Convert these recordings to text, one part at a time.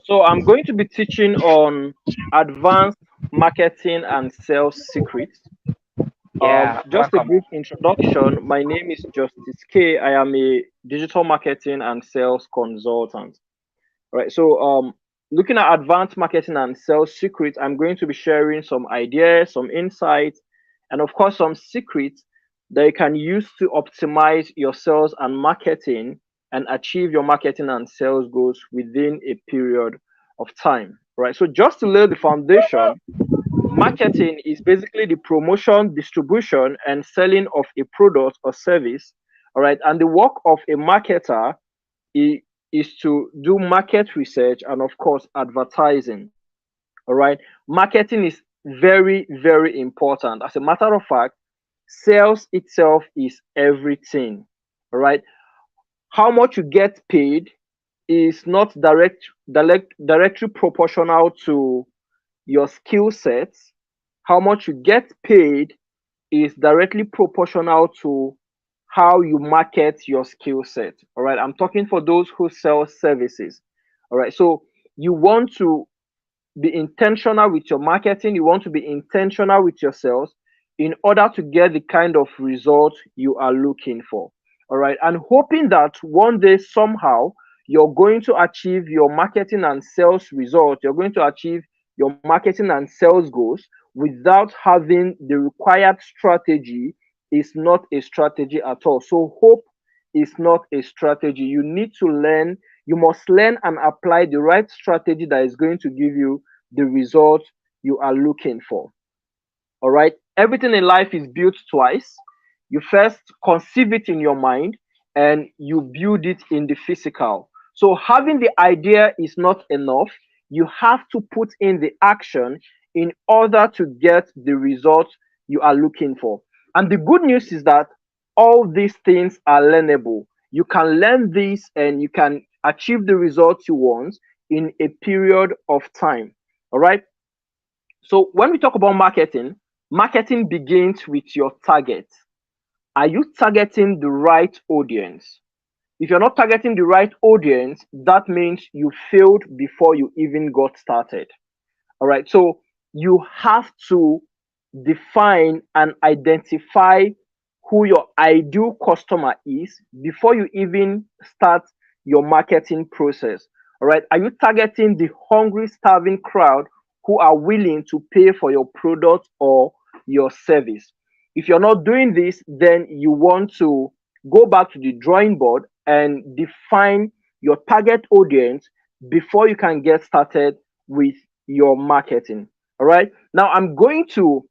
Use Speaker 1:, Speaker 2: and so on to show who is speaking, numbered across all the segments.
Speaker 1: So I'm going to be teaching on advanced marketing and sales secrets.
Speaker 2: Yeah,
Speaker 1: Just a
Speaker 2: welcome.
Speaker 1: brief introduction. My name is Justice K. I am a digital marketing and sales consultant. Right. Looking at advanced marketing and sales secrets, I'm going to be sharing some ideas, some insights, and of course, some secrets that you can use to optimize your sales and marketing and achieve your marketing and sales goals within a period of time. Right. So, just to lay the foundation, marketing is basically the promotion, distribution, and selling of a product or service. All right. And the work of a marketer i- is to do market research and, of course, advertising. All right. Marketing is very, very important. As a matter of fact, sales itself is everything. All right. How much you get paid is not directly proportional to your skill sets. How much you get paid is directly proportional to how you market your skill set. All right. I'm talking for those who sell services. All right. So you want to be intentional with your marketing, you want to be intentional with your sales in order to get the kind of result you are looking for. All right. And hoping that one day somehow you're going to achieve your marketing and sales result, you're going to achieve your marketing and sales goals without having the required strategy is not a strategy at all. So hope is not a strategy. You need to learn, you must learn and apply the right strategy that is going to give you the result you are looking for. All right. Everything in life is built twice. You first conceive it in your mind and you build it in the physical. So having the idea is not enough. You have to put in the action in order to get the result you are looking for. And the good news is that all these things are learnable. You can learn this and you can achieve the results you want in a period of time. All right. So when we talk about marketing, marketing begins with your target. Are you targeting the right audience? If you're not targeting the right audience, that means you failed before you even got started. All right. So you have to define and identify who your ideal customer is before you even start your marketing process. All right. Are you targeting the hungry, starving crowd who are willing to pay for your product or your service? If you're not doing this, then you want to go back to the drawing board and define your target audience before you can get started with your marketing. All right. Now I'm going to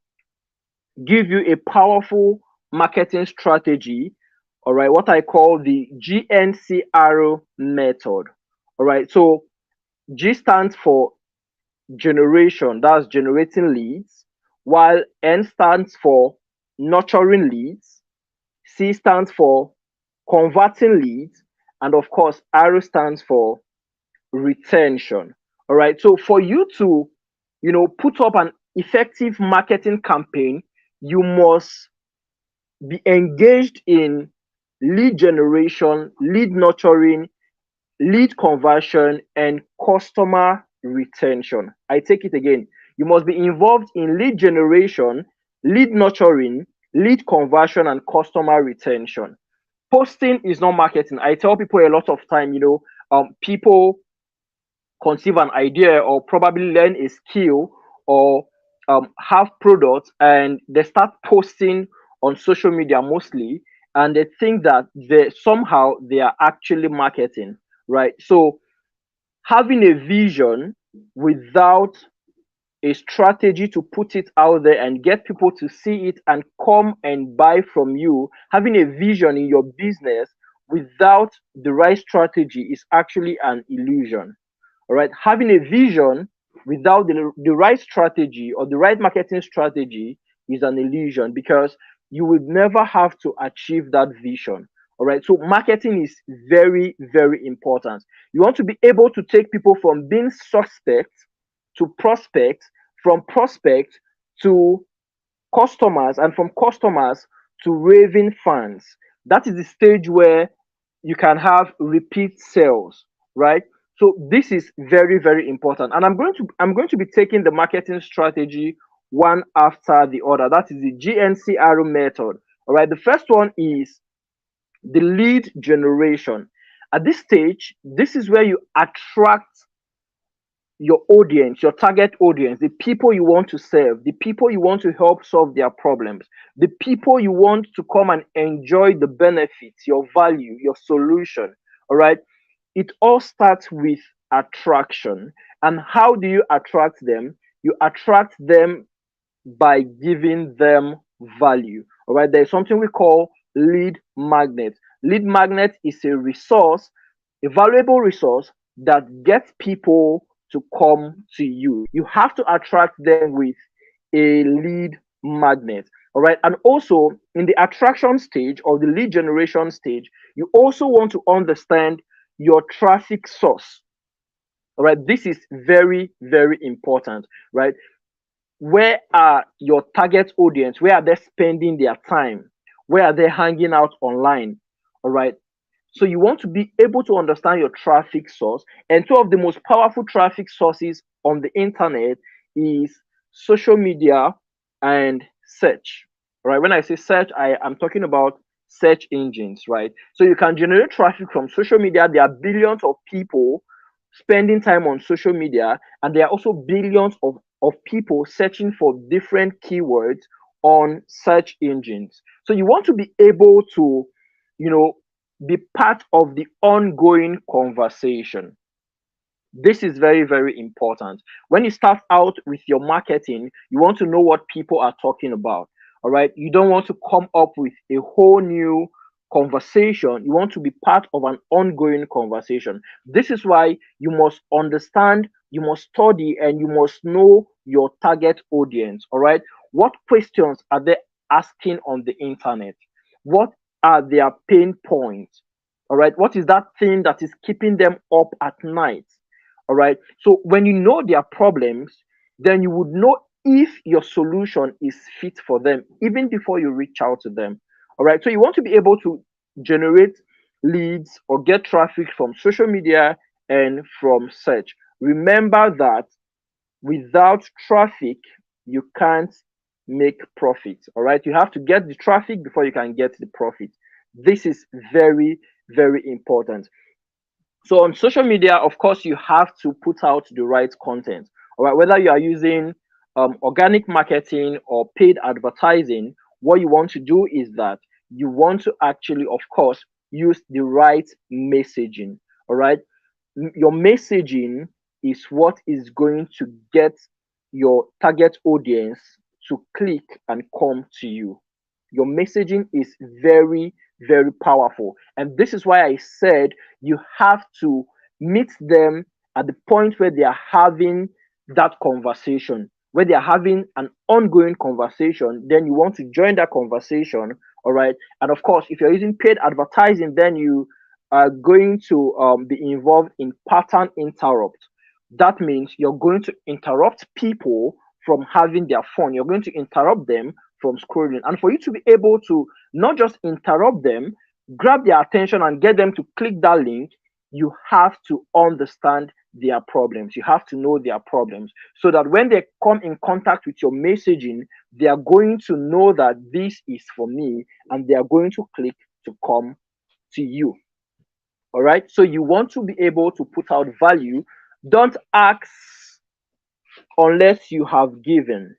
Speaker 1: give you a powerful marketing strategy. All right. What I call the GNCR method. All right. So G stands for generation, that's generating leads, while N stands for nurturing leads, C stands for converting leads, and of course, R stands for retention. All right. So for you to, put up an effective marketing campaign, you must be engaged in lead generation, lead nurturing, lead conversion, and customer retention. I take it again. You must be involved in lead generation, lead nurturing, lead conversion, and customer retention. Posting is not marketing. I tell people a lot of time, people conceive an idea or probably learn a skill or have products and they start posting on social media mostly and they think that they are actually marketing, right? So having a vision without a strategy to put it out there and get people to see it and come and buy from you, having a vision in your business without the right strategy is actually an illusion. All right. Having a vision without the right strategy or the right marketing strategy is an illusion because you would never have to achieve that vision. All right. So marketing is very, very important. You want to be able to take people from being suspect to prospect, from prospect to customers, and from customers to raving fans. That is the stage where you can have repeat sales, right? So this is very, very important. And I'm going to be taking the marketing strategy one after the other. That is the GNCR method. All right. The first one is the lead generation. At this stage, this is where you attract your audience, your target audience, the people you want to serve, the people you want to help solve their problems, the people you want to come and enjoy the benefits, your value, your solution. All right. It all starts with attraction. And how do you attract them? You attract them by giving them value. All right. There's something we call lead magnet. Lead magnet is a resource, a valuable resource that gets people to come to you. You have to attract them with a lead magnet. All right. And also in the attraction stage or the lead generation stage, you also want to understand your traffic source. All right. This is very, very important, right? Where are your target audience? Where are they spending their time? Where are they hanging out online? All right. So you want to be able to understand your traffic source. And two of the most powerful traffic sources on the internet is social media and search. All right. When I say search, I am talking about search engines, right? So you can generate traffic from social media. There are billions of people spending time on social media, and there are also billions of people searching for different keywords on search engines. So you want to be able to, you know, be part of the ongoing conversation. This is very, very important. When you start out with your marketing, you want to know what people are talking about. All right. You don't want to come up with a whole new conversation. You want to be part of an ongoing conversation. This is why you must understand, you must study, and you must know your target audience. All right. What questions are they asking on the internet? What are their pain points? All right. What is that thing that is keeping them up at night? All right. So when you know their problems, then you would know if your solution is fit for them even before you reach out to them. All right. So you want to be able to generate leads or get traffic from social media and from search. Remember that without traffic, you can't make profit. All right. You have to get the traffic before you can get the profit. This is very, very important. So on social media, of course, you have to put out the right content. All right, whether you are using organic marketing or paid advertising, what you want to do is that you want to actually, of course, use the right messaging. All right, your messaging is what is going to get your target audience to click and come to you. Your messaging is very, very powerful. And this is why I said you have to meet them at the point where they are having that conversation, where they are having an ongoing conversation. Then you want to join that conversation. All right. And of course, if you're using paid advertising, then you are going to be involved in pattern interrupt. That means you're going to interrupt people from having their fun. You're going to interrupt them from scrolling. And for you to be able to not just interrupt them, grab their attention and get them to click that link, you have to understand their problems. You have to know their problems so that when they come in contact with your messaging, they are going to know that this is for me and they are going to click to come to you. All right. So you want to be able to put out value. Don't ask unless you have given.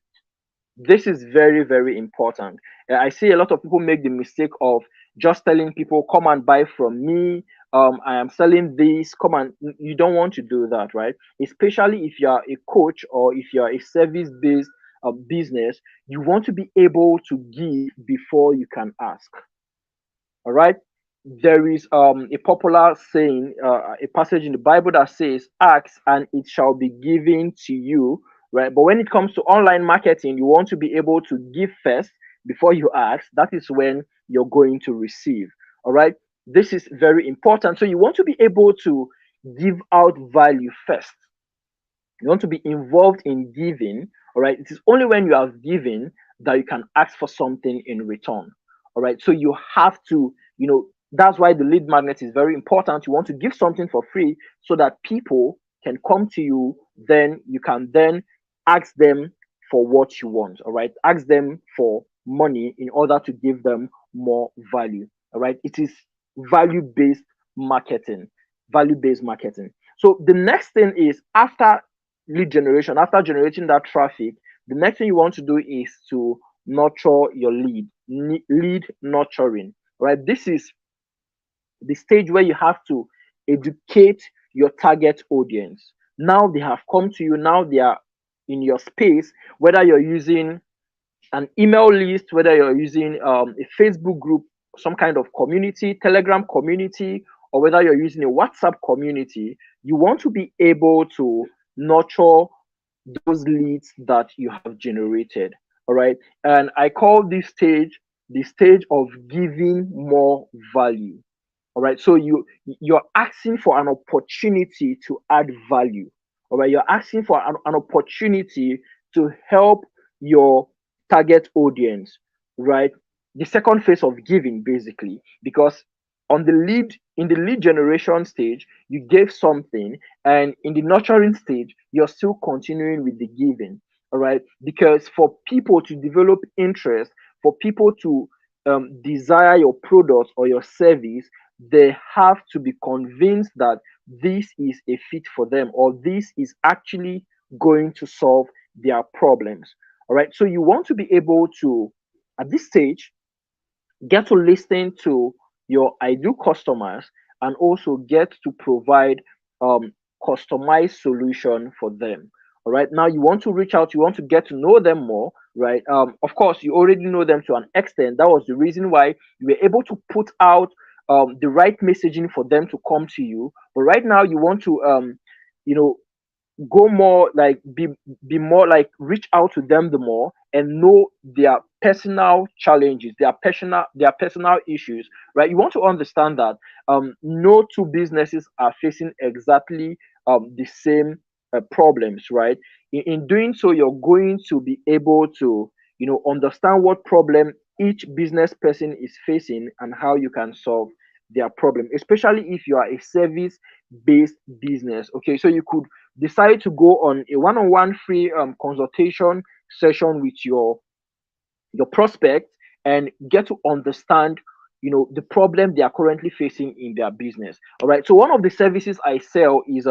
Speaker 1: This is very, very important. I see a lot of people make the mistake of just telling people, come and buy from me. I am selling this. Come and you don't want to do that, right? Especially if you are a coach or if you are a service based business, you want to be able to give before you can ask. All right. There is a popular saying, a passage in the Bible that says, ask and it shall be given to you, right? But when it comes to online marketing, you want to be able to give first before you ask. That is when you're going to receive. All right. This is very important. So you want to be able to give out value first. You want to be involved in giving. All right. It is only when you have given that you can ask for something in return. All right. So you have to, That's why the lead magnet is very important. You want to give something for free so that people can come to you. Then you can then ask them for what you want. All right. Ask them for money in order to give them more value. All right. It is value based marketing. Value based marketing. So the next thing is, after lead generation, after generating that traffic, the next thing you want to do is to nurture your lead nurturing. Right. This is the stage where you have to educate your target audience. Now they have come to you, now they are in your space, whether you're using an email list, whether you're using a Facebook group, some kind of community, Telegram community, or whether you're using a WhatsApp community. You want to be able to nurture those leads that you have generated. All right. And I call this stage the stage of giving more value. All right. So you're asking for an opportunity to add value. All right. You're asking for an opportunity to help your target audience, right? The second phase of giving, basically, because on the lead in the lead generation stage, you gave something, and in the nurturing stage, you're still continuing with the giving. All right. Because for people to develop interest, for people to desire your product or your service, they have to be convinced that this is a fit for them, or this is actually going to solve their problems. All right. So you want to be able to, at this stage, get to listen to your ideal customers, and also get to provide um, customized solution for them. All right. Now you want to reach out, you want to get to know them more, right? Of course, you already know them to an extent. That was the reason why you were able to put out the right messaging for them to come to you. But right now, you want to, you know, go more like be more like reach out to them the more, and know their personal challenges, their personal issues, right? You want to understand that no two businesses are facing exactly the same problems, right? In doing so, you're going to be able to, understand what problem each business person is facing and how you can solve their problem, especially if you are a service based business. Okay, so you could decide to go on a one-on-one free consultation session with your prospect, and get to understand the problem they are currently facing in their business. All right, so one of the services I sell is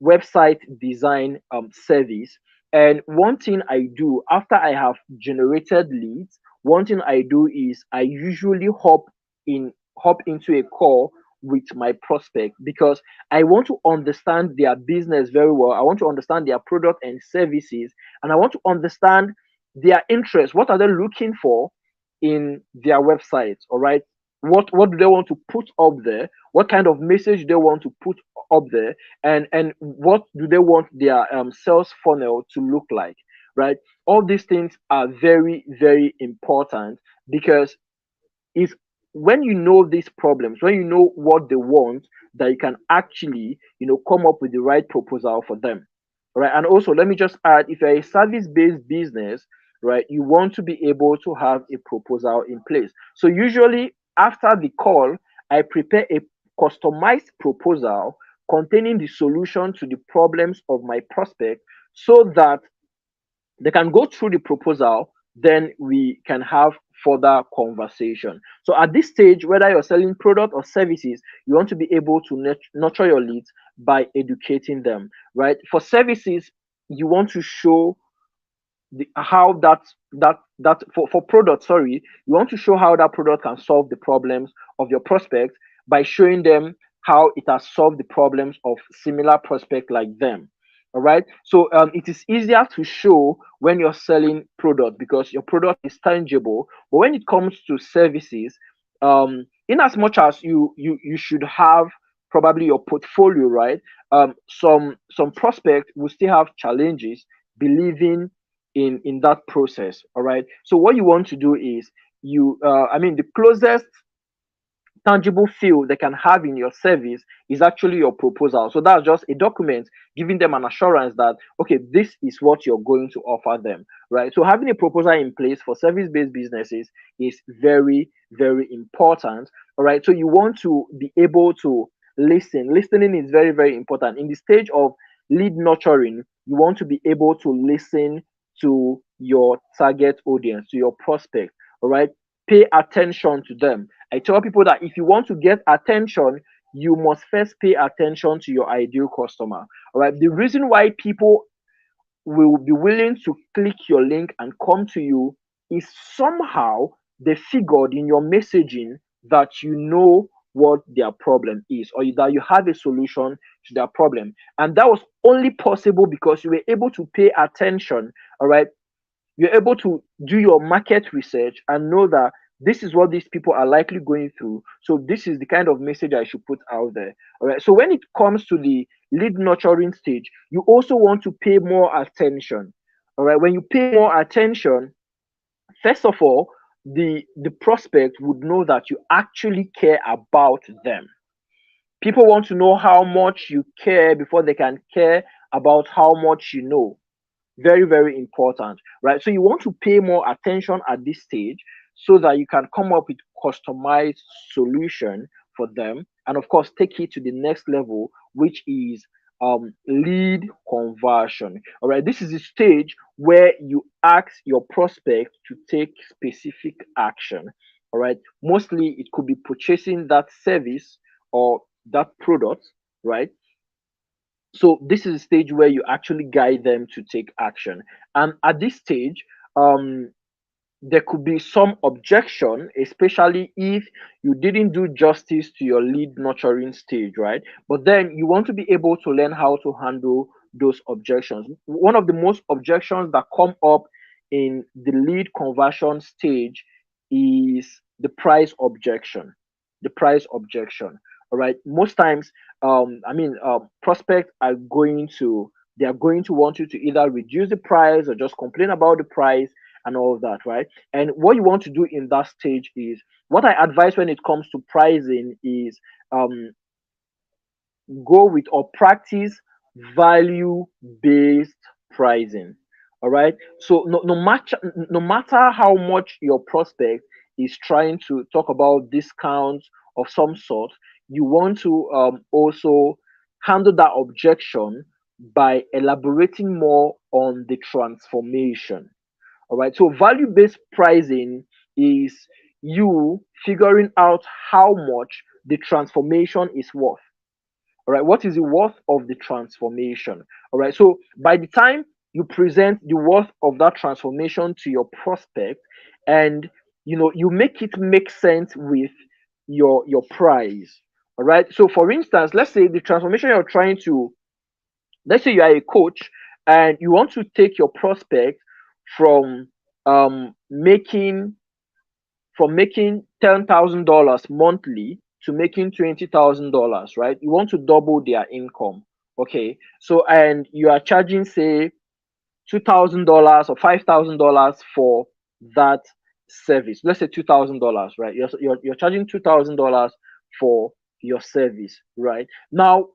Speaker 1: website design service. And one thing I do after I have generated leads, one thing I do is I usually hop into a call with my prospect, because I want to understand their business very well. I want to understand their product and services, and I want to understand their interests. What are they looking for in their websites? All right. What do they want to put up there? What kind of message they want to put up there? And what do they want their sales funnel to look like? Right. All these things are very, very important, because it's when you know these problems, when you know what they want, that you can actually, come up with the right proposal for them. Right. And also, let me just add, if you're a service-based business, right, you want to be able to have a proposal in place. So usually after the call, I prepare a customized proposal containing the solution to the problems of my prospect, so that they can go through the proposal, then we can have further conversation. So at this stage, whether you're selling product or services, you want to be able to nurture your leads by educating them, right? For services, you want to show how for product, sorry, you want to show how that product can solve the problems of your prospects, by showing them how it has solved the problems of similar prospect like them. All right. So it is easier to show when you're selling product, because your product is tangible. But when it comes to services, in as much as you should have probably your portfolio, right? Some prospects will still have challenges believing in that process. All right. So what you want to do is, the closest tangible feel they can have in your service is actually your proposal. So that's just a document giving them an assurance that, okay, this is what you're going to offer them, right? So having a proposal in place for service-based businesses is very, very important. All right. So you want to be able to listen. Listening is very, very important. In the stage of lead nurturing, you want to be able to listen to your target audience, to your prospect. All right. Pay attention to them. I tell people that if you want to get attention, you must first pay attention to your ideal customer. All right. The reason why people will be willing to click your link and come to you is somehow they figured in your messaging that you know what their problem is, or that you have a solution to their problem. And that was only possible because you were able to pay attention. All right. You're able to do your market research and know that this is what these people are likely going through. So this is the kind of message I should put out there. All right. So when it comes to the lead nurturing stage, you also want to pay more attention. All right. When you pay more attention, first of all, the prospect would know that you actually care about them. People want to know how much you care before they can care about how much you know. Very, very important, right? So you want to pay more attention at this stage so that you can come up with customized solution for them, and of course take it to the next level, which is lead conversion. All right, this is the stage where you ask your prospect to take specific action. All right, mostly it could be purchasing that service or that product, right? So this is a stage where you actually guide them to take action. And at this stage, um, there could be some objection, especially if you didn't do justice to your lead nurturing stage, right? But then you want to be able to learn how to handle those objections. One of the most objections that come up in the lead conversion stage is the price objection. The price objection. All right. Most times, prospects are going to want you to either reduce the price or just complain about the price and all of that, right? And what you want to do in that stage is, what I advise when it comes to pricing is, um, go with or practice value based pricing. All right. So no matter how much your prospect is trying to talk about discounts of some sort, you want to also handle that objection by elaborating more on the transformation. All right. So value based pricing is you figuring out how much the transformation is worth. All right. What is the worth of the transformation? All right. So by the time you present the worth of that transformation to your prospect, and you make it make sense with your price. All right. So for instance, let's say the transformation you're trying to, let's say you are a coach and you want to take your prospect from um making making $10,000 monthly to making $20,000, right? You want to double their income. Okay. So, and you are charging, say, $2,000 or $5,000 for that service. Let's say $2,000, right? You're charging $2,000 for your service, right? Now,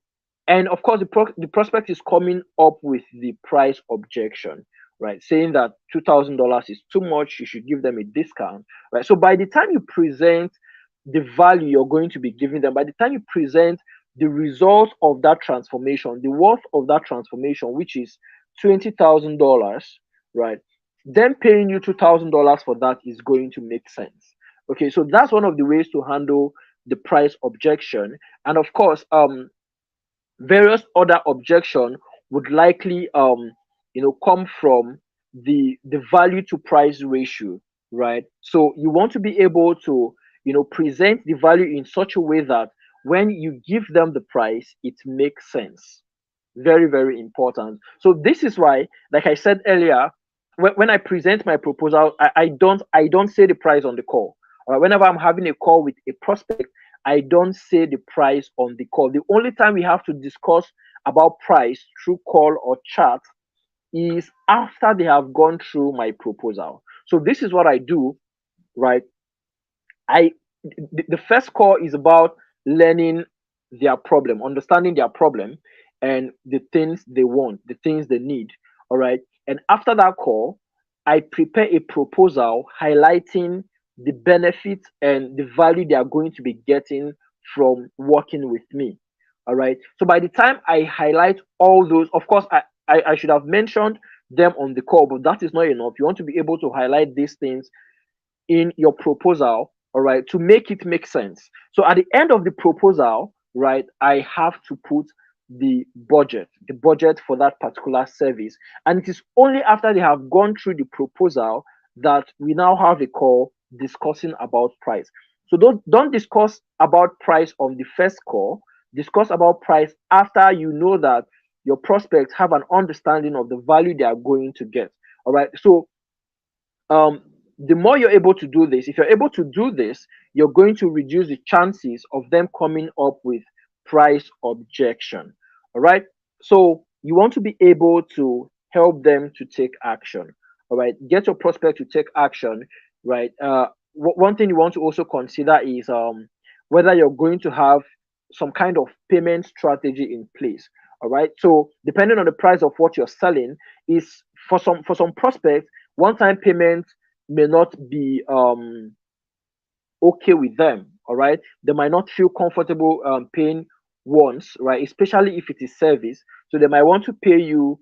Speaker 1: and of course, the prospect is coming up with the price objection, right? Saying that $2,000 is too much, you should give them a discount, right? So by the time you present the value you're going to be giving them, by the time you present the result of that transformation, the worth of that transformation, which is $20,000, right? Them paying you $2,000 for that is going to make sense. Okay, so that's one of the ways to handle the price objection. And of course, various other objection would likely come from the value to price ratio, right? So you want to be able to present the value in such a way that when you give them the price, it makes sense. Very, very important. So this is why, like I said earlier, when I present my proposal, I don't say the price on the call. Whenever I'm having a call with a prospect, I don't say the price on the call. The only time we have to discuss about price through call or chat is after they have gone through my proposal. So this is what I do, right? I the first call is about learning their problem, understanding their problem, and the things they want, the things they need. All right. And after that call, I prepare a proposal highlighting the benefits and the value they are going to be getting from working with me. All right. So by the time I highlight all those, of course, I should have mentioned them on the call, but that is not enough. You want to be able to highlight these things in your proposal, all right, to make it make sense. So at the end of the proposal, right, I have to put the budget for that particular service. And it is only after they have gone through the proposal that we now have a call discussing about price. So don't discuss about price on the first call. Discuss about price after you know that your prospects have an understanding of the value they are going to get. All right. So um the more you're able to do this, if you're able to do this, you're going to reduce the chances of them coming up with price objection. All right. So you want to be able to help them to take action. All right. Get your prospect to take action. Right. One thing you want to also consider is whether you're going to have some kind of payment strategy in place. All right. So depending on the price of what you're selling, is for some prospects, one-time payment may not be okay with them. All right, they might not feel comfortable paying once, right, especially if it is service. So they might want to pay you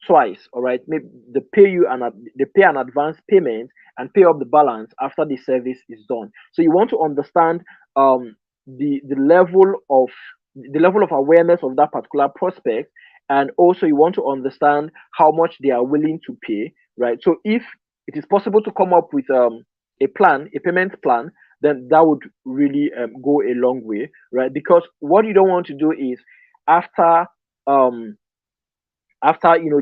Speaker 1: twice. All right, maybe they pay an advance payment and pay up the balance after the service is done. So you want to understand the level of awareness of that particular prospect, and also you want to understand how much they are willing to pay, right? So if it is possible to come up with a payment plan, then that would really go a long way, right? Because what you don't want to do is after um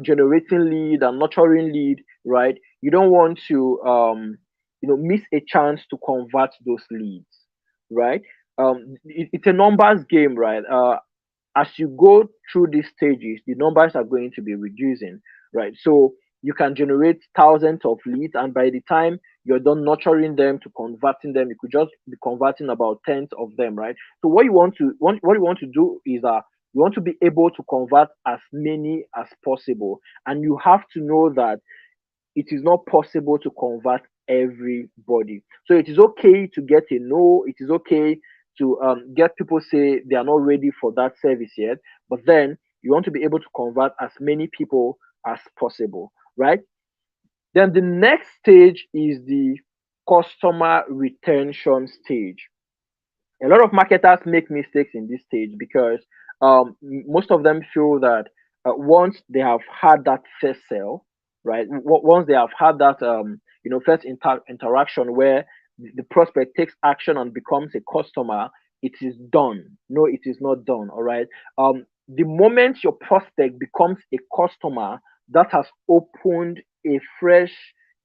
Speaker 1: generating lead and nurturing lead, right? You don't want to miss a chance to convert those leads, right? It's a numbers game, right? As you go through these stages, the numbers are going to be reducing, right? So you can generate thousands of leads, and by the time you're done nurturing them to converting them, you could just be converting about tens of them, right? So what you want to do is you want to be able to convert as many as possible, and you have to know that it is not possible to convert everybody. So it is okay to get a no. It is okay to get people say they are not ready for that service yet. But then you want to be able to convert as many people as possible, right? Then the next stage is the customer retention stage. A lot of marketers make mistakes in this stage because most of them feel that once they have had that first sale, right? Once they have had that first interaction where the prospect takes action and becomes a customer, it is done. No, it is not done. All right. The moment your prospect becomes a customer, that has opened a fresh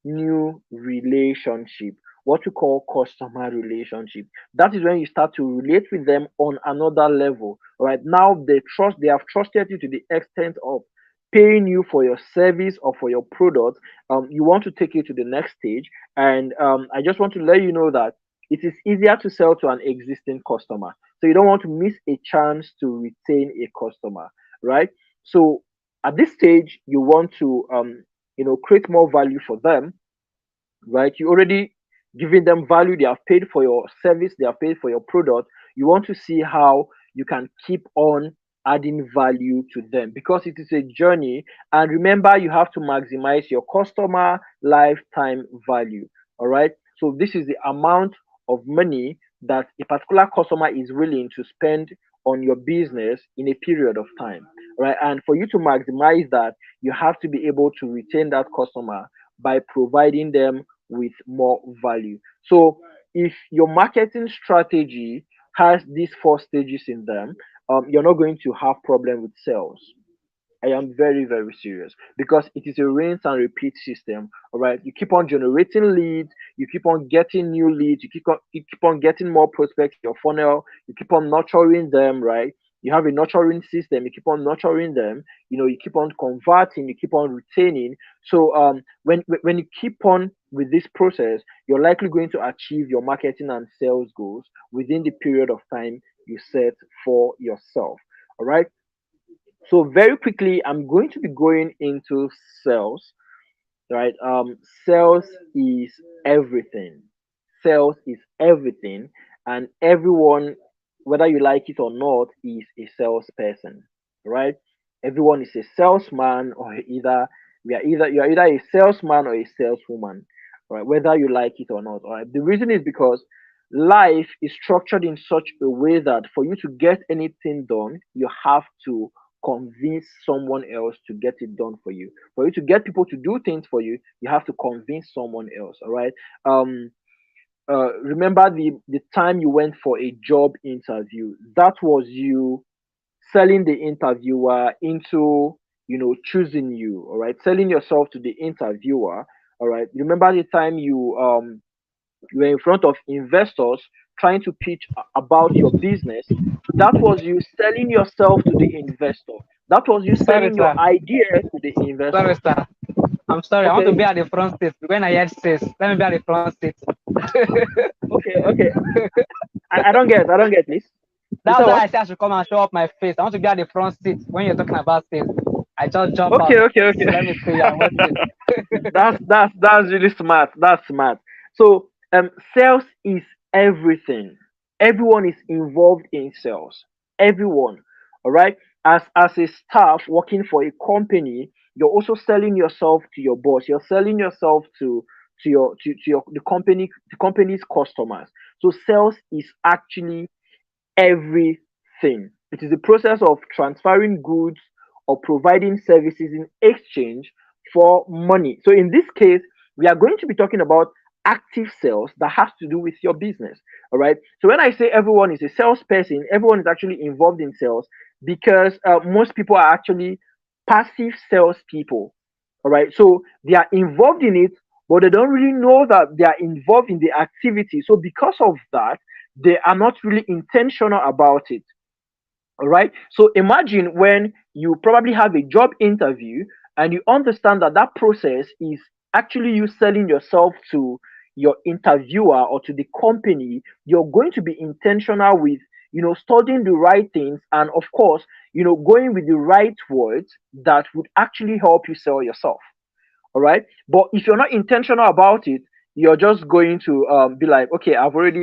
Speaker 1: new relationship, what we call customer relationship. That is when you start to relate with them on another level. All right. Now they have trusted you to the extent of paying you for your service or for your product. You want to take it to the next stage. And I just want to let you know that it is easier to sell to an existing customer. So you don't want to miss a chance to retain a customer, right? So at this stage, you want to create more value for them, right? You already giving them value. They have paid for your service. They have paid for your product. You want to see how you can keep on adding value to them, because it is a journey. And remember, you have to maximize your customer lifetime value. All right. So this is the amount of money that a particular customer is willing to spend on your business in a period of time. Right. And for you to maximize that, you have to be able to retain that customer by providing them with more value. So if your marketing strategy has these four stages in them, you're not going to have problem with sales. I am very, very serious, because it is a rinse and repeat system. All right. You keep on generating leads, you keep on getting new leads, you keep on getting more prospects in your funnel, you keep on nurturing them, right? You have a nurturing system, you keep on nurturing them, you keep on converting, you keep on retaining. So when you keep on with this process, you're likely going to achieve your marketing and sales goals within the period of time you set for yourself. All right. So very quickly, I'm going to be going into sales. Right. Sales is everything. Sales is everything, and everyone, whether you like it or not, is a salesperson. Right. Everyone is a salesman, or you're either a salesman or a saleswoman. Right. Whether you like it or not. All right. The reason is because life is structured in such a way that for you to get anything done, you have to convince someone else to get it done for you. For you to get people to do things for you, you have to convince someone else. All right. Remember the time you went for a job interview? That was you selling the interviewer into, choosing you. All right, selling yourself to the interviewer. All right. Remember the time you were in front of investors trying to pitch about your business? That was you selling yourself to the investor. That was you
Speaker 2: Sorry,
Speaker 1: selling your
Speaker 2: sir.
Speaker 1: idea to the investor.
Speaker 2: Sorry, sir. I'm sorry. I want to
Speaker 1: Okay,
Speaker 2: be at the front seat. When I heard says, let me be at the front seat.
Speaker 1: okay. I don't get this. You said
Speaker 2: That's why
Speaker 1: what?
Speaker 2: I said I should come and show up my face. I want to be at the front seat when you're talking about sales. I just jump out.
Speaker 1: Okay.
Speaker 2: So let me stay here and watch it.
Speaker 1: That's really smart. That's smart. So sales is everything. Everyone is involved in sales. Everyone. All right. As a staff working for a company, you're also selling yourself to your boss. You're selling yourself to the company's customers. So sales is actually everything. It is the process of transferring goods or providing services in exchange for money. So in this case, we are going to be talking about active sales that has to do with your business. All right. So when I say everyone is a salesperson, everyone is actually involved in sales because most people are actually passive salespeople. All right. So they are involved in it, but they don't really know that they are involved in the activity. So because of that, they are not really intentional about it. All right. So imagine when you probably have a job interview and you understand that that process is actually you selling yourself to your interviewer or to the company. You're going to be intentional with, studying the right things, and of course, going with the right words that would actually help you sell yourself. All right. But if you're not intentional about it, you're just going to be like, okay,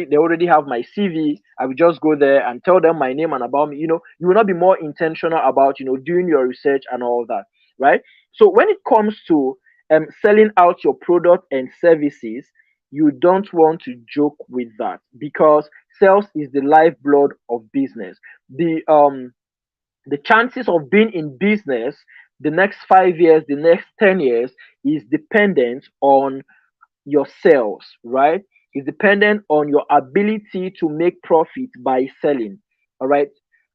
Speaker 1: they already have my CV. I will just go there and tell them my name and about me. You will not be more intentional about, doing your research and all that. Right. So when it comes to selling out your product and services, you don't want to joke with that, because sales is the lifeblood of business. The chances of being in business the next 5 years, the next 10 years, is dependent on your sales, right? It's dependent on your ability to make profit by selling. All right.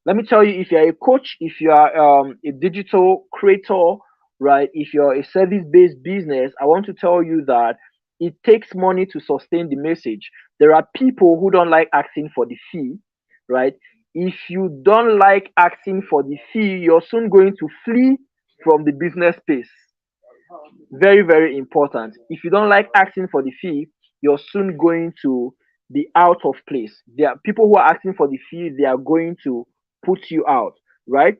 Speaker 1: Let me tell you, if you're a coach, if you are a digital creator, right? If you're a service based business, I want to tell you that it takes money to sustain the message. There are people who don't like asking for the fee, right? If you don't like asking for the fee, you're soon going to flee from the business space. Very, very important. If you don't like asking for the fee, you're soon going to be out of place. There are people who are asking for the fee, they are going to put you out, right?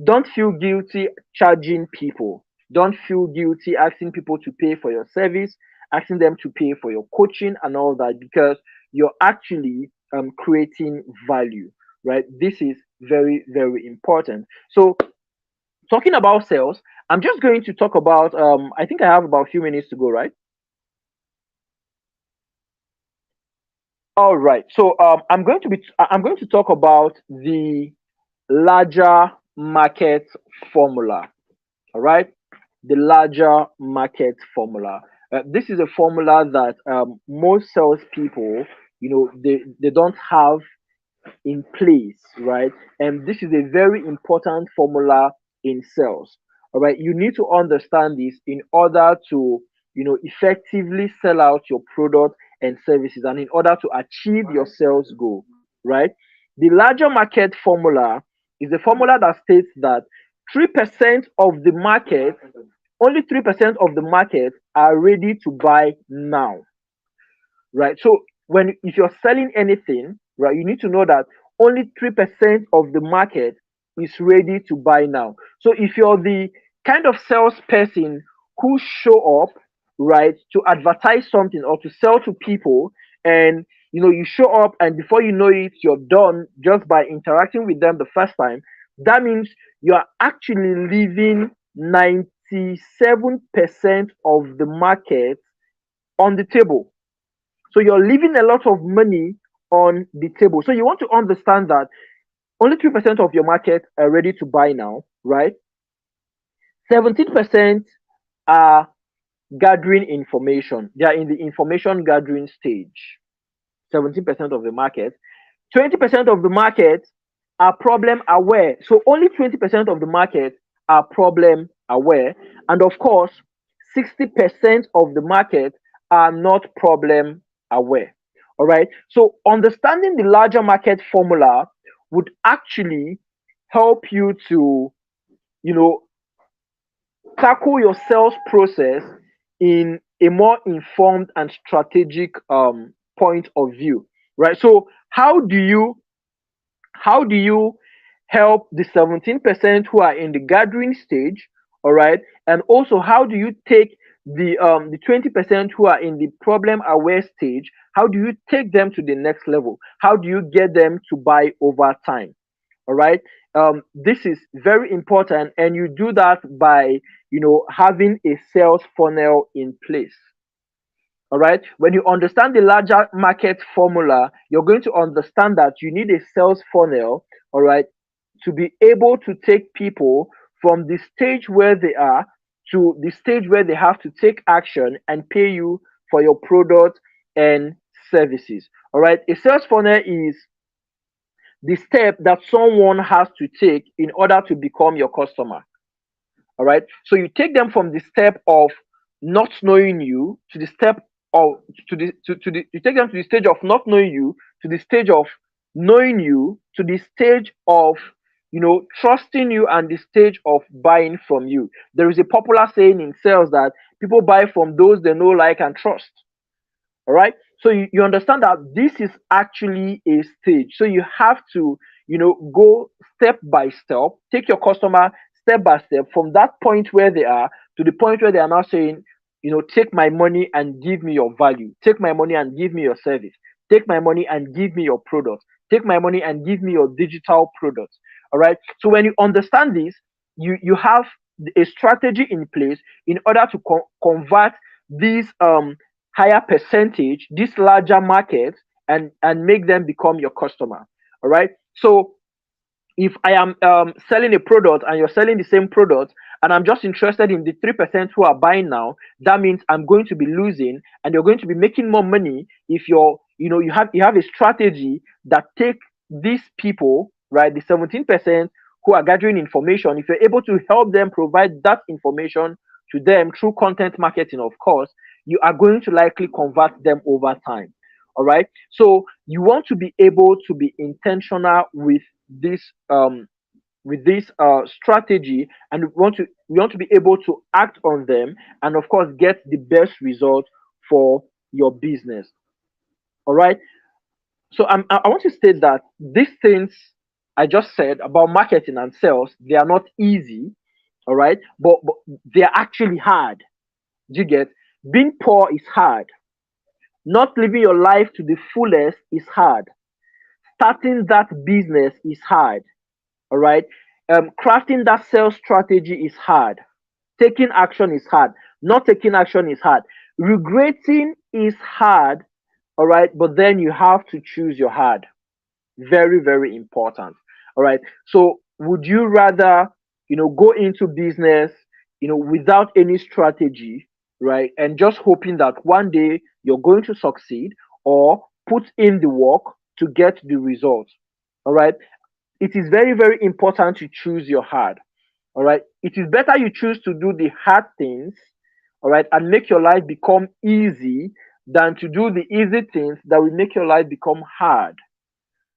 Speaker 1: Don't feel guilty charging people. Don't feel guilty asking people to pay for your service, asking them to pay for your coaching and all that, because you're actually creating value, right? This is very, very important. So talking about sales, I'm just going to talk about. I think I have about a few minutes to go, right? All right. So I'm going to talk about the larger market formula. All right, the larger market formula. This is a formula that most salespeople, they don't have in place, right? And this is a very important formula in sales. All right, you need to understand this in order to, effectively sell out your product and services, and in order to achieve your sales goal, right? The larger market formula is a formula that states that 3% of the market, only 3% of the market are ready to buy now, right? So if you're selling anything, right, you need to know that only 3% of the market is ready to buy now. So if you're the kind of salesperson who show up, right, to advertise something or to sell to people, and you show up and before you know it, you're done just by interacting with them the first time, that means you are actually leaving 97% of the market on the table. So you're leaving a lot of money on the table. So you want to understand that only 3% of your market are ready to buy now, right? 17% are gathering information. They are in the information gathering stage. 17% of the market. 20% of the market are problem aware. So only 20% of the market are problem aware. And of course, 60% of the market are not problem aware. All right. So understanding the larger market formula would actually help you to, you know, tackle your sales process in a more informed and strategic point of view, right? So how do you help the 17% who are in the gathering stage, all right? And also, how do you take the 20% who are in the problem aware stage? How do you take them to the next level? How do you get them to buy over time? All right. This is very important, and you do that by having a sales funnel in place. All right. When you understand the larger market formula, you're going to understand that you need a sales funnel, all right, to be able to take people from the stage where they are to the stage where they have to take action and pay you for your product and services. All right. A sales funnel is the step that someone has to take in order to become your customer. All right. So you take them from the step of not knowing you to the step of to the you take them to the stage of not knowing you to the stage of knowing you to the stage of trusting you and the stage of buying from you. There is a popular saying in sales that people buy from those they know, like, and trust. All right. So you understand that this is actually a stage. So you have to go step by step, take your customer step by step from that point where they are to the point where they are now saying, take my money and give me your value, take my money and give me your service, take my money and give me your product, take my money and give me your digital products. All right. So when you understand this, you have a strategy in place in order to convert these higher percentage, this larger market, and make them become your customer. All right. So if I am selling a product and you're selling the same product, and I'm just interested in the 3% who are buying now, that means I'm going to be losing and you're going to be making more money if you have a strategy that take these people, right, the 17% who are gathering information. If you're able to help them provide that information to them through content marketing, of course, you are going to likely convert them over time. All right. So you want to be able to be intentional this um with this strategy, and we want to be able to act on them, and of course get the best result for your business. All right. So I want to state that these things I just said about marketing and sales, they are not easy. All right. But they are actually hard. Do you get? Being poor is hard. Not living your life to the fullest is hard. Starting that business is hard. All right. Crafting that sales strategy is hard. Taking action is hard. Not taking action is hard. Regretting is hard. All right. But then you have to choose your hard. Very, very important. All right. So would you rather, go into business, without any strategy, right? And just hoping that one day you're going to succeed, or put in the work to get the result? All right. It is very, very important to choose your hard. All right. It is better you choose to do the hard things, all right, and make your life become easy, than to do the easy things that will make your life become hard.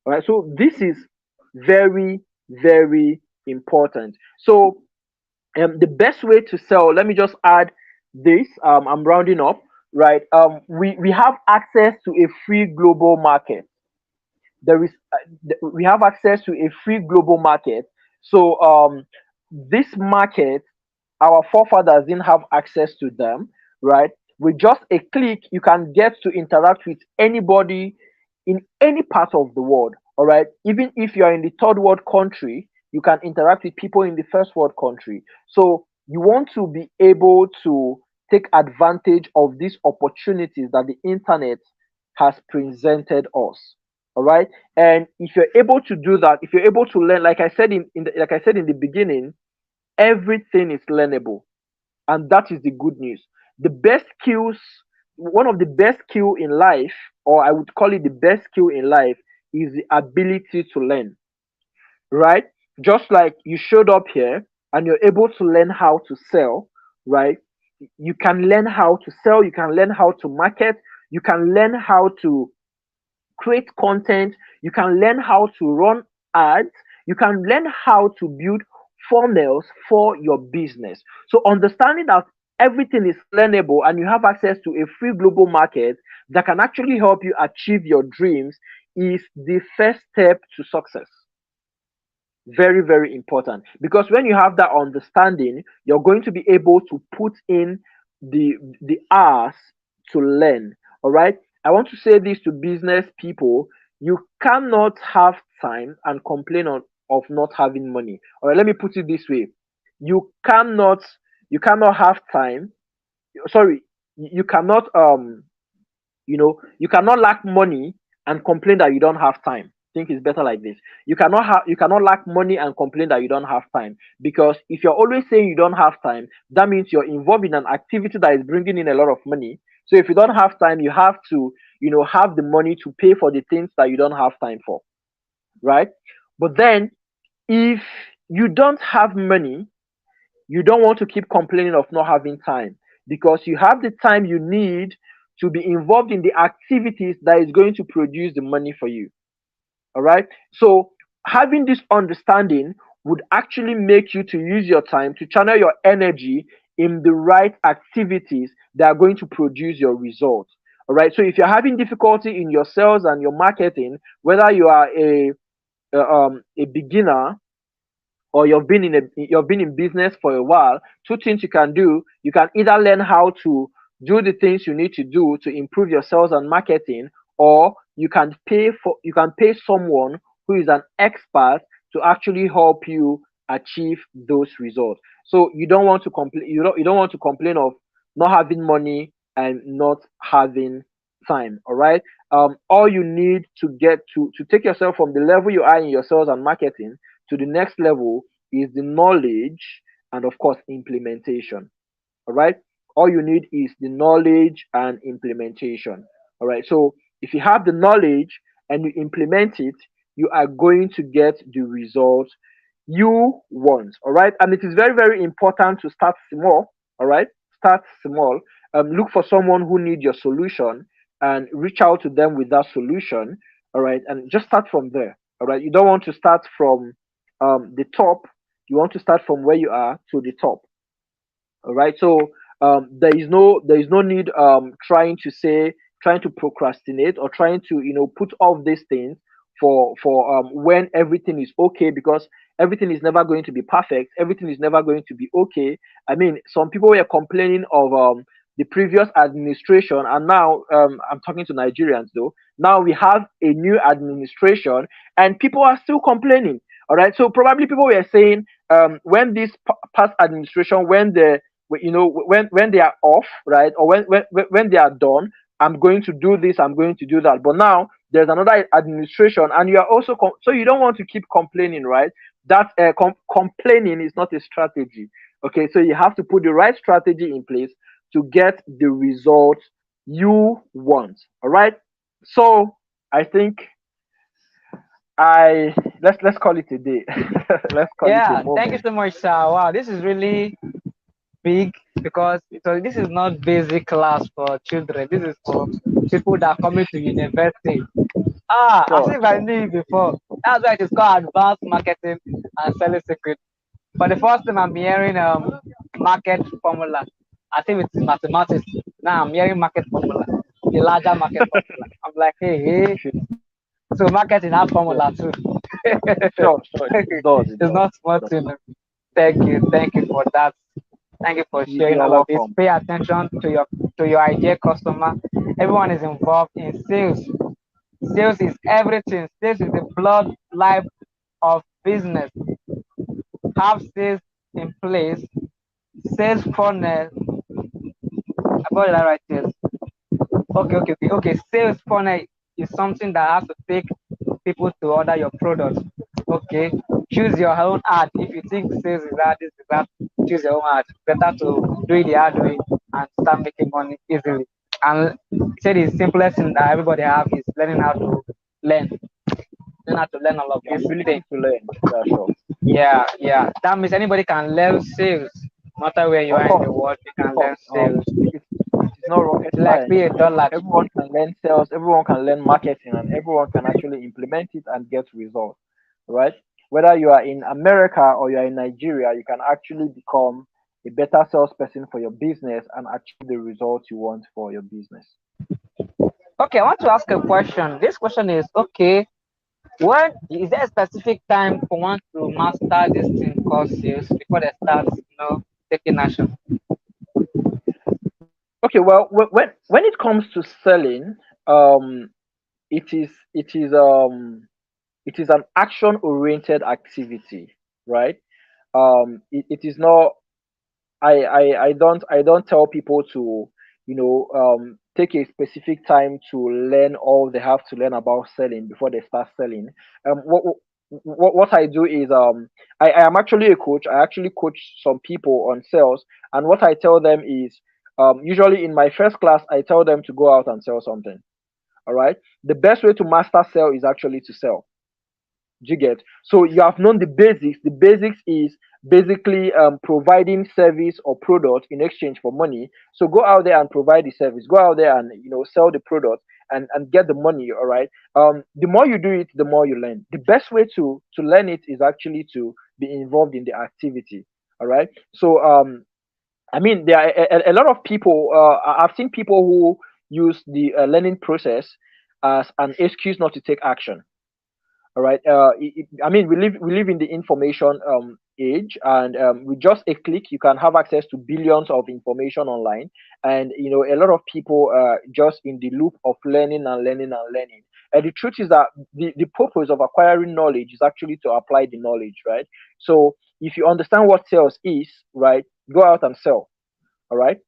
Speaker 1: All right. So this is very, very important. So the best way to sell, let me just add this, I'm rounding up, right? We have access to a free global market. There is we have access to a free global market. So this market, our forefathers didn't have access to them, right? With just a click, you can get to interact with anybody in any part of the world. All right, even if you are in the third world country, you can interact with people in the first world country. So you want to be able to take advantage of these opportunities that the internet has presented us. All right, and if you're able to do that, if you're able to learn, like I said like I said in the beginning, everything is learnable, and that is the good news. The best skills, one of the best skill in life, or I would call it the best skill in life, is the ability to learn, right? Just like you showed up here and you're able to learn how to sell, right? You can learn how to sell, you can learn how to market, you can learn how to create content, you can learn how to run ads, you can learn how to build funnels for your business. So understanding that everything is learnable and you have access to a free global market that can actually help you achieve your dreams is the first step to success. Very, very important, because when you have that understanding, you're going to be able to put in the hours to learn. All right, I want to say this to business people: you cannot have time and complain of not having money. All right, let me put it this way: you cannot have time, sorry, you cannot you cannot lack money and complain that you don't have time. I think it's better like this. You cannot lack money and complain that you don't have time, because if you're always saying you don't have time, that means you're involved in an activity that is bringing in a lot of money. So if you don't have time, you have to have the money to pay for the things that you don't have time for, right? But then if you don't have money, you don't want to keep complaining of not having time, because you have the time you need to be involved in the activities that is going to produce the money for you. All right. So having this understanding would actually make you to use your time to channel your energy in the right activities that are going to produce your results. All right. So if you're having difficulty in your sales and your marketing, whether you are a beginner or you've been in business for a while, two things you can do: you can either learn how to do the things you need to do to improve your sales and marketing, or you can pay someone who is an expert to actually help you achieve those results. So you don't want to complain, you don't want to complain of not having money and not having time. All right, all you need to get to take yourself from the level you are in your sales and marketing to the next level is the knowledge and, of course, implementation. All right. All you need is the knowledge and implementation. All right. So if you have the knowledge and you implement it, you are going to get the results you want. All right. And it is very, very important to start small. All right. Start small. Look for someone who needs your solution and reach out to them with that solution. All right. And just start from there. All right. You don't want to start from the top. You want to start from where you are to the top. All right. So there is no need trying to procrastinate or trying to put off these things for when everything is okay, because everything is never going to be perfect. Everything is never going to be okay. I mean, some people were complaining of the previous administration, and now I'm talking to Nigerians though. Now we have a new administration, and people are still complaining. All right. So probably people were saying when this past administration, when they are off, right, or when they are done, I'm going to do this, I'm going to do that. But now there's another administration, and you are also so you don't want to keep complaining, right? That complaining is not a strategy. Okay, so you have to put the right strategy in place to get the results you want. All right. So I think I let's call it a day. Let's call it a
Speaker 2: Yeah, thank you
Speaker 1: moment.
Speaker 2: so much, sir. Wow, this is really big because this is not basic class for children. This is for people that are coming to university. As
Speaker 1: Sure,
Speaker 2: if I
Speaker 1: sure.
Speaker 2: knew it before. That's why it is called advanced marketing and selling secret. For the first time, I'm hearing market formula. I think it's mathematics. Now I'm hearing market formula, the larger market formula. I'm like, hey, so marketing has
Speaker 1: Sure,
Speaker 2: formula too.
Speaker 1: sure. It does. It
Speaker 2: It's
Speaker 1: does.
Speaker 2: not small
Speaker 1: It does.
Speaker 2: thing. Thank you for that. Thank you for sharing
Speaker 1: You're
Speaker 2: all of this.
Speaker 1: welcome.
Speaker 2: Pay attention to your ideal customer. Everyone is involved in sales. Sales is everything. Sales is the blood life of business. Have sales in place. Sales funnel. I got that right. Yes. Okay. Sales funnel is something that has to take people to order your product. Okay. Choose your own ad. If you think sales is that, this is that, choose your own ad. Better to do it the hard way and start making money easily. And say the simplest thing that everybody have is learning how to learn. Learn how to learn all of
Speaker 1: The
Speaker 2: these
Speaker 1: ability
Speaker 2: things.
Speaker 1: to learn. Yeah, sure.
Speaker 2: Yeah. That means anybody can learn sales. No matter where you
Speaker 1: Of
Speaker 2: are in the
Speaker 1: course,
Speaker 2: world, you
Speaker 1: of
Speaker 2: can learn
Speaker 1: course.
Speaker 2: sales.
Speaker 1: It's not rocket
Speaker 2: Like
Speaker 1: science.
Speaker 2: be a dollar.
Speaker 1: Everyone can learn sales. Everyone can learn marketing, and everyone can actually implement it and get results. Right? Whether you are in America or you are in Nigeria, you can actually become a better salesperson for your business and achieve the results you want for your business.
Speaker 2: Okay, I want to ask a question. This question is okay. When is there a specific time for one to master this thing called sales before they start, taking action?
Speaker 1: Okay, well, when it comes to selling, um, it is an action oriented activity, right? It is not. I don't tell people to take a specific time to learn all they have to learn about selling before they start selling. What I do is I am actually a coach. I actually coach some people on sales, and what I tell them is usually in my first class I tell them to go out and sell something. All right, the best way to master sell is actually to sell. Do you get? So you have known the basics. The basics is basically providing service or product in exchange for money. So go out there and provide the service. Go out there and sell the product and get the money. All right. The more you do it, the more you learn. The best way to learn it is actually to be involved in the activity. All right. So I mean, there are a lot of people. I've seen people who use the learning process as an excuse not to take action. All right. I mean, we live in the information age, and with just a click, you can have access to billions of information online. And a lot of people just in the loop of learning and learning and learning. And the truth is that the purpose of acquiring knowledge is actually to apply the knowledge, right? So if you understand what sales is, right, go out and sell. All right.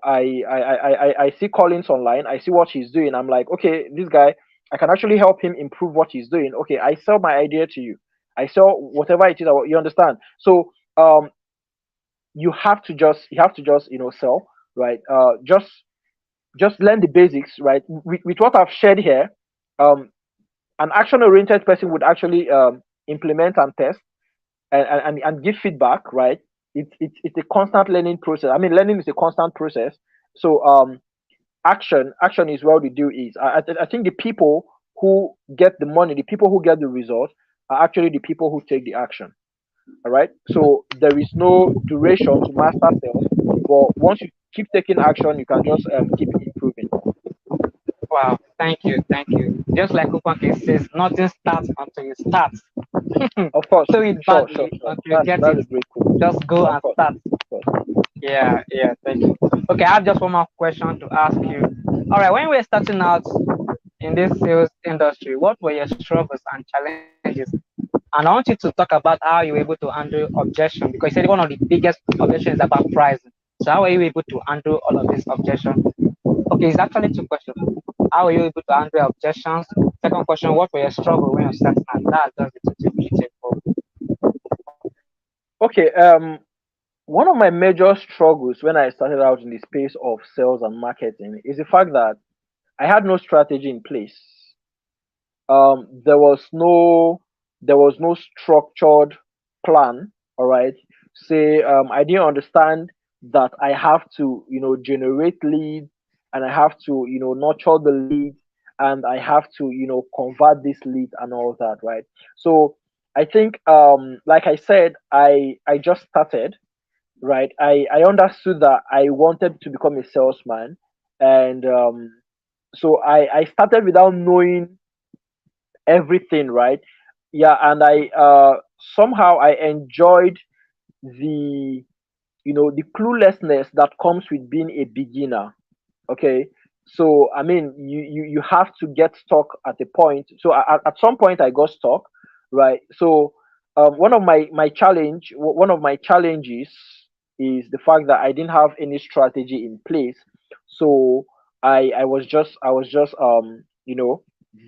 Speaker 1: I see Collins online. I see what he's doing. I'm like, okay, this guy, I can actually help him improve what he's doing. Okay, I sell my idea to you. I sell whatever it is. You understand? So you have to just sell, right? Just learn the basics, right? With what I've shared here, um, an action oriented person would actually implement and test and give feedback, right? It's a constant learning process. I mean, learning is a constant process. So action is where the deal is. I think the people who get the money, the people who get the result, are actually the people who take the action. All right. So there is no duration to master sales, but once you keep taking action, you can just keep improving.
Speaker 2: Wow, thank you. Just like Opanke says, nothing starts until you start.
Speaker 1: Of course,
Speaker 2: Do it
Speaker 1: sure, sure,
Speaker 2: badly
Speaker 1: sure.
Speaker 2: until you
Speaker 1: That's
Speaker 2: get
Speaker 1: that's
Speaker 2: it.
Speaker 1: a great quote.
Speaker 2: Just go
Speaker 1: Of
Speaker 2: and
Speaker 1: course,
Speaker 2: start.
Speaker 1: of course.
Speaker 2: Yeah, thank you. Okay, I have just one more question to ask you. All right, when we were starting out in this sales industry, what were your struggles and challenges? And I want you to talk about how you were able to handle objection because you said one of the biggest objections is about pricing. So how were you able to handle all of these objections? Okay, it's actually two questions. How were you able to handle objections? Second question, what were your struggle when you're starting out? That's just the two things.
Speaker 1: Okay. One of my major struggles when I started out in the space of sales and marketing is the fact that I had no strategy in place. There was no structured plan. All right. Say I didn't understand that I have to generate leads, and I have to nurture the leads, and I have to convert this lead and all that, right? So I think like I said, I just started, right? I understood that I wanted to become a salesman, and so I started without knowing everything, right? Yeah, and I somehow I enjoyed the the cluelessness that comes with being a beginner. Okay, so I mean you have to get stuck at a point. So at some point I got stuck, right? So one of one of my challenges is the fact that I didn't have any strategy in place. So I was just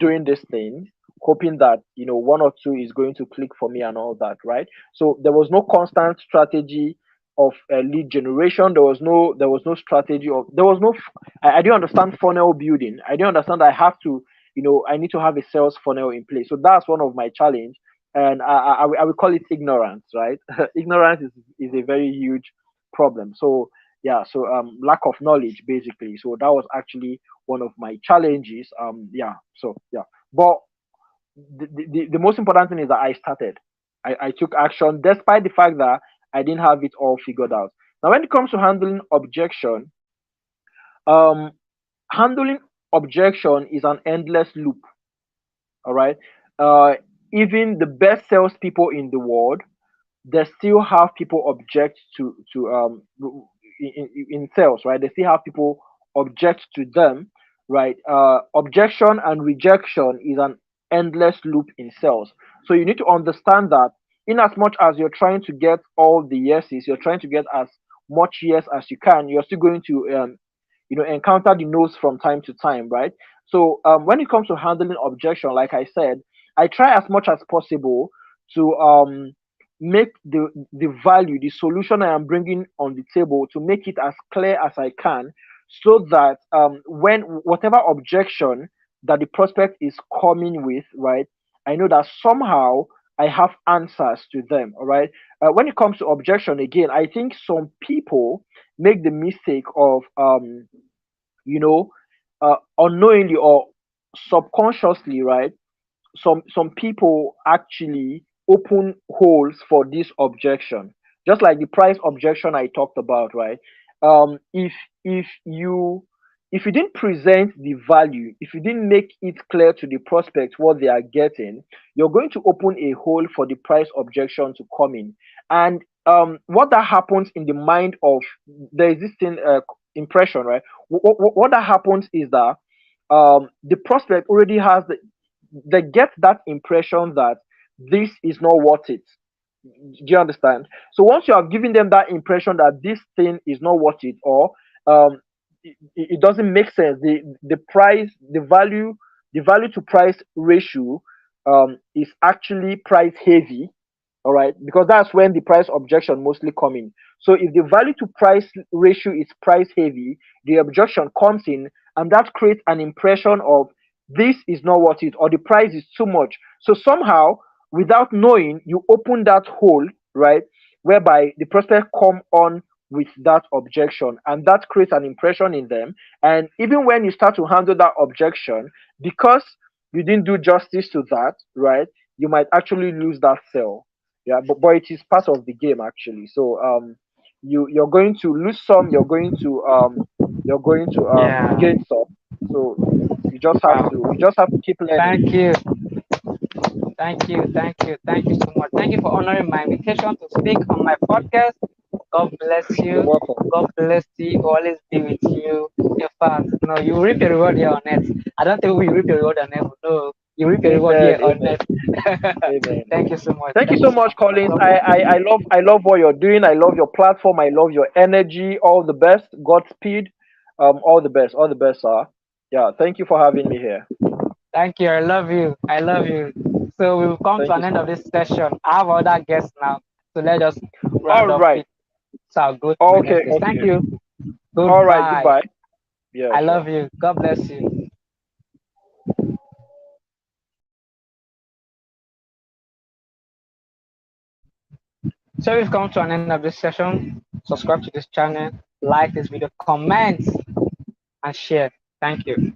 Speaker 1: doing this thing, hoping that one or two is going to click for me and all that, right? So there was no constant strategy of lead generation. There was no strategy of there was no I didn't understand funnel building. I didn't understand I have to, I need to have a sales funnel in place. So that's one of my challenge, and I will call it ignorance, right? Ignorance is a very huge problem. So yeah, so lack of knowledge basically. So that was actually one of my challenges. Yeah, so yeah, but the most important thing is that I started. I took action despite the fact that I didn't have it all figured out. Now, when it comes to handling objection, um, handling objection is an endless loop. All right. Uh, Even the best salespeople in the world, they still have people object to in sales, right? They still have people object to them, right? Objection and rejection is an endless loop in sales. So you need to understand that in as much as you're trying to get all the yeses, you're trying to get as much yes as you can, you're still going to encounter the no's from time to time, right? So when it comes to handling objection, like I said, I try as much as possible to make the value, the solution I am bringing on the table, to make it as clear as I can, so that when whatever objection that the prospect is coming with, right, I know that somehow I have answers to them. All right. When it comes to objection, again, I think some people make the mistake of you know unknowingly or subconsciously, right, some people actually open holes for this objection, just like the price objection I talked about, right? If if you didn't present the value, if you didn't make it clear to the prospect what they are getting, you're going to open a hole for the price objection to come in. And what that happens in the mind of the existing impression, right? What that happens is that the prospect already has they get that impression that this is not worth it. Do you understand? So once you have given them that impression that this thing is not worth it, or it doesn't make sense, the price, the value to price ratio is actually price heavy. All right, because that's when the price objection mostly come in. So if the value to price ratio is price heavy, the objection comes in, and that creates an impression of this is not worth it, or the price is too much. So somehow, without knowing, you open that hole, right, whereby the prospect come on with that objection, and that creates an impression in them. And even when you start to handle that objection, because you didn't do justice to that, right, you might actually lose that sale. Yeah, but it is part of the game actually. So you're going to lose some, you're going to
Speaker 2: Yeah.
Speaker 1: gain some. So
Speaker 2: Wow.
Speaker 1: you just have to keep learning.
Speaker 2: Thank you. Thank you. Thank you. Thank you so much. Thank you for honoring my invitation to speak on my podcast. God bless
Speaker 1: You're
Speaker 2: you.
Speaker 1: welcome.
Speaker 2: God bless you. Always be with you. In fact, no, you reap your reward here on earth. I don't think we reap your reward on earth. No, you reap your reward
Speaker 1: Amen.
Speaker 2: here on
Speaker 1: Amen.
Speaker 2: earth.
Speaker 1: Amen.
Speaker 2: Thank you so much.
Speaker 1: Thank you
Speaker 2: Thank you
Speaker 1: so
Speaker 2: so
Speaker 1: much,
Speaker 2: much.
Speaker 1: Collins.
Speaker 2: God bless you.
Speaker 1: I love what you're doing. I love your platform. I love your energy. All the best. Godspeed. All the best. All the best, sir. Yeah. Thank you for having me here.
Speaker 2: Thank you. I love you. I love you. So we've come to
Speaker 1: Thank you
Speaker 2: an end
Speaker 1: so
Speaker 2: of
Speaker 1: much.
Speaker 2: this session. I have other guests now. So let us
Speaker 1: All
Speaker 2: round up
Speaker 1: right.
Speaker 2: it. So I'll go to my
Speaker 1: Okay.
Speaker 2: next guest. Thank
Speaker 1: Okay.
Speaker 2: you.
Speaker 1: All right.
Speaker 2: Goodbye.
Speaker 1: Goodbye. Yeah.
Speaker 2: I
Speaker 1: Sure.
Speaker 2: love you. God bless you. So we've come to an end of this session. Subscribe to this channel, like this video, comment, and share. Thank you.